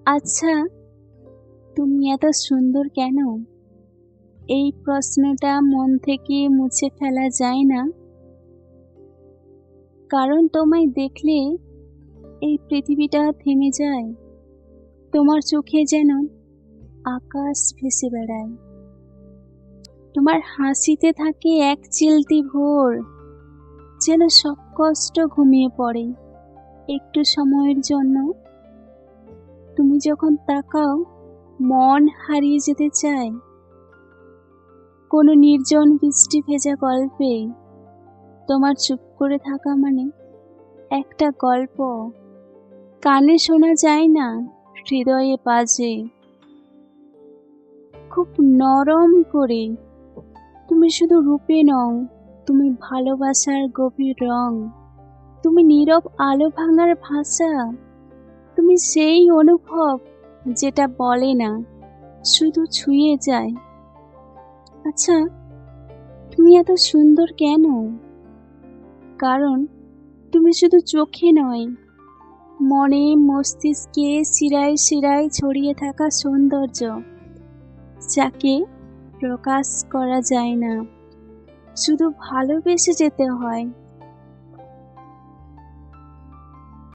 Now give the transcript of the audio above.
আচ্ছা, তুমি এত সুন্দর কেন? এই প্রশ্নটা মন থেকে মুছে ফেলা যায় না। কারণ তোমায় দেখলে এই পৃথিবীটা থেমে যায়। তোমার চোখে যেন আকাশ ভেসে বেড়ায়। তোমার হাসিতে থাকে এক চিলতি ভোর, যেন সব কষ্ট ঘুমিয়ে পড়ে একটু সময়ের জন্য। তুমি যখন তাকাও, মন হারিয়ে যেতে চায় কোনো নির্জন বৃষ্টি ভেজা গল্পে। তোমার চুপ করে থাকা মানে একটা গল্প, কানে শোনা যায় না, হৃদয়ে বাজে খুব নরম করে। তুমি শুধু রূপে নও, তুমি ভালোবাসার গভীর রং। তুমি নীরব আলো ভাঙার ভাষা। তুমি সেই অনুভব যেটা বলে না, শুধু ছুঁয়ে যায়। আচ্ছা, তুমি এত সুন্দর কেন? কারণ তুমি শুধু চোখে নয়, মনে মস্তিষ্কে শিরায় শিরায় ছড়িয়ে থাকা সৌন্দর্য, যাকে প্রকাশ করা যায় না, শুধু ভালোবেসে যেতে হয়।